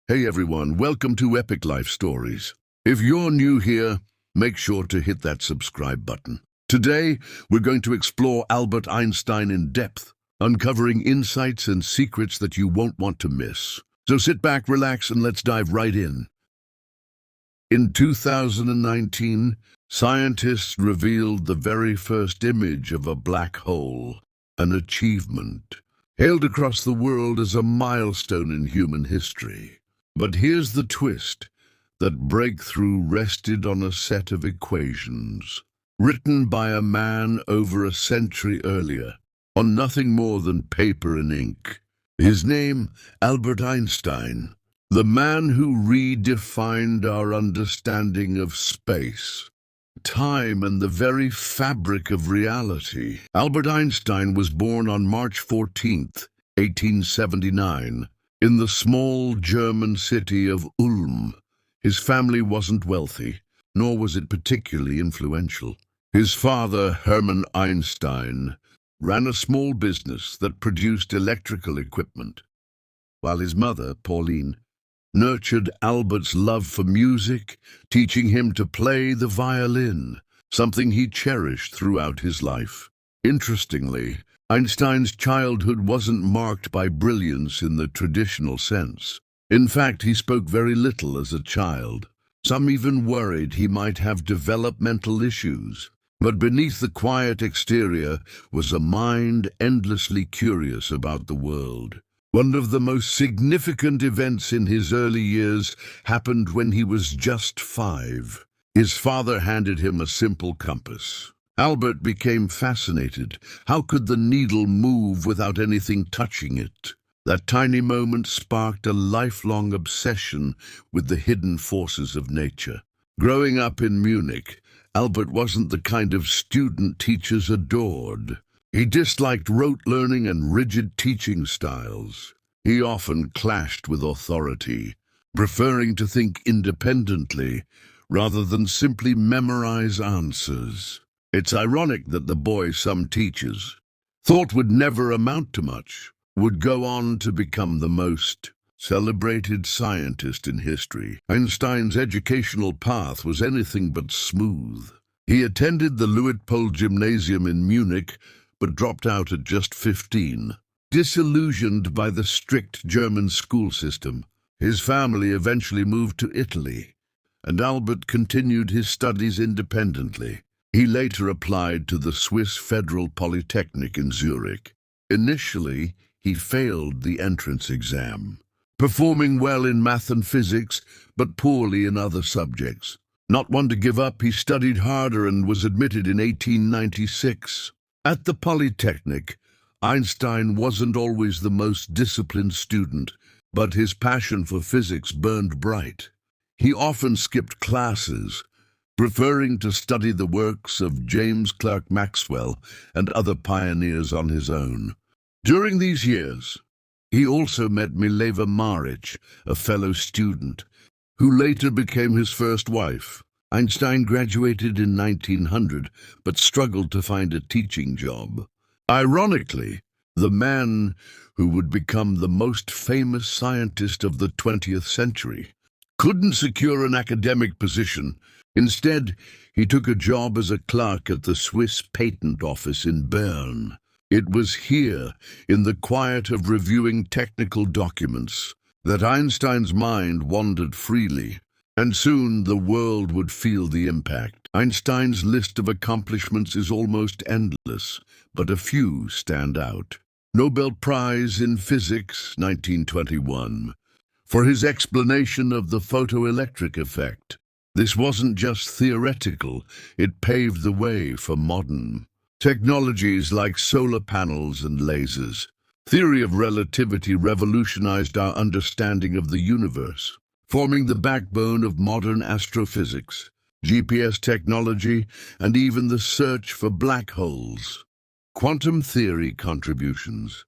Hey everyone, welcome to Epic Life Stories. If you're new here, make sure to hit that subscribe button. Today, we're going to explore Albert Einstein in depth, uncovering insights and secrets that you won't want to miss. So sit back, relax, and let's dive right in. In 2019, scientists revealed the very first image of a black hole, an achievement, hailed across the world as a milestone in human history. But here's the twist. That breakthrough rested on a set of equations, written by a man over a century earlier, on nothing more than paper and ink. His name, Albert Einstein, the man who redefined our understanding of space, time, and the very fabric of reality. Albert Einstein was born on March 14th, 1879, in the small German city of Ulm. His family wasn't wealthy, nor was it particularly influential. His father, Hermann Einstein, ran a small business that produced electrical equipment, while his mother, Pauline, nurtured Albert's love for music, teaching him to play the violin, something he cherished throughout his life. Interestingly, Einstein's childhood wasn't marked by brilliance in the traditional sense. In fact, he spoke very little as a child. Some even worried he might have developmental issues. But beneath the quiet exterior was a mind endlessly curious about the world. One of the most significant events in his early years happened when he was just 5. His father handed him a simple compass. Albert became fascinated. How could the needle move without anything touching it? That tiny moment sparked a lifelong obsession with the hidden forces of nature. Growing up in Munich, Albert wasn't the kind of student teachers adored. He disliked rote learning and rigid teaching styles. He often clashed with authority, preferring to think independently rather than simply memorize answers. It's ironic that the boy some teachers thought would never amount to much would go on to become the most celebrated scientist in history. Einstein's educational path was anything but smooth. He attended the Luitpold Gymnasium in Munich, but dropped out at just 15. Disillusioned by the strict German school system, his family eventually moved to Italy, and Albert continued his studies independently. He later applied to the Swiss Federal Polytechnic in Zurich. Initially, he failed the entrance exam, performing well in math and physics, but poorly in other subjects. Not one to give up, he studied harder and was admitted in 1896. At the Polytechnic, Einstein wasn't always the most disciplined student, but his passion for physics burned bright. He often skipped classes, preferring to study the works of James Clerk Maxwell and other pioneers on his own. During these years, he also met Mileva Maric, a fellow student, who later became his first wife. Einstein graduated in 1900, but struggled to find a teaching job. Ironically, the man who would become the most famous scientist of the 20th century couldn't secure an academic position. Instead, he took a job as a clerk at the Swiss Patent Office in Bern. It was here, in the quiet of reviewing technical documents, that Einstein's mind wandered freely, and soon the world would feel the impact. Einstein's list of accomplishments is almost endless, but a few stand out. Nobel Prize in Physics, 1921, for his explanation of the photoelectric effect. This wasn't just theoretical, it paved the way for modern technologies like solar panels and lasers. Theory of relativity revolutionized our understanding of the universe, forming the backbone of modern astrophysics, GPS technology, and even the search for black holes. Quantum theory contributions.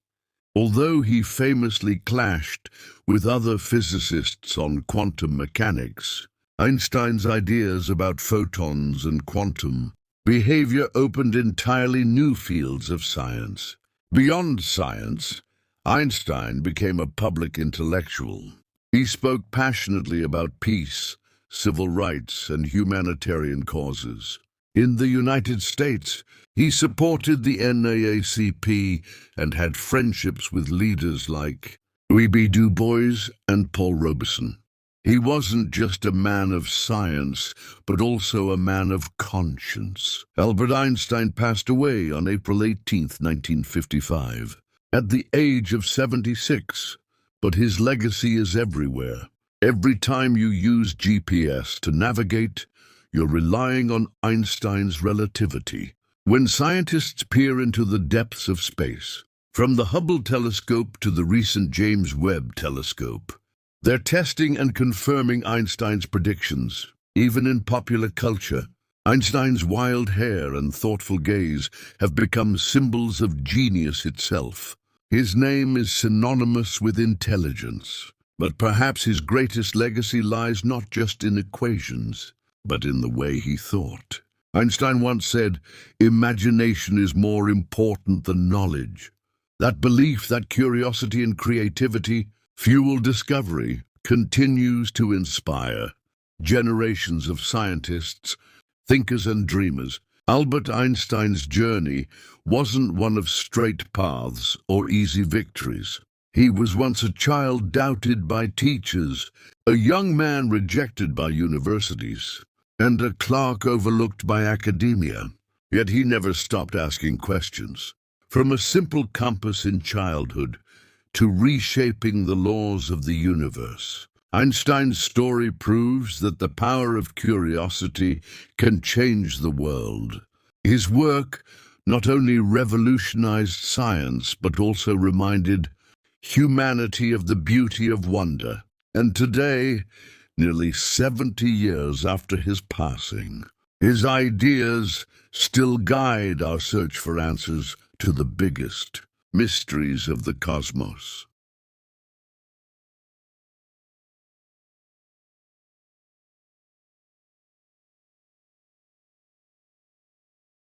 Although he famously clashed with other physicists on quantum mechanics, Einstein's ideas about photons and quantum behavior opened entirely new fields of science. Beyond science, Einstein became a public intellectual. He spoke passionately about peace, civil rights, and humanitarian causes. In the United States, he supported the NAACP and had friendships with leaders like W.E.B. Du Bois and Paul Robeson. He wasn't just a man of science, but also a man of conscience. Albert Einstein passed away on April 18, 1955, at the age of 76, but his legacy is everywhere. Every time you use GPS to navigate, you're relying on Einstein's relativity. When scientists peer into the depths of space, from the Hubble telescope to the recent James Webb telescope, they're testing and confirming Einstein's predictions. Even in popular culture, Einstein's wild hair and thoughtful gaze have become symbols of genius itself. His name is synonymous with intelligence, but perhaps his greatest legacy lies not just in equations, but in the way he thought. Einstein once said, "Imagination is more important than knowledge." That belief, that curiosity and creativity fuel discovery, continues to inspire generations of scientists, thinkers and dreamers. Albert Einstein's journey wasn't one of straight paths or easy victories. He was once a child doubted by teachers, a young man rejected by universities, and a clerk overlooked by academia. Yet he never stopped asking questions. From a simple compass in childhood to reshaping the laws of the universe, Einstein's story proves that the power of curiosity can change the world. His work not only revolutionized science, but also reminded humanity of the beauty of wonder. And today, nearly 70 years after his passing, his ideas still guide our search for answers to the biggest mysteries of the cosmos.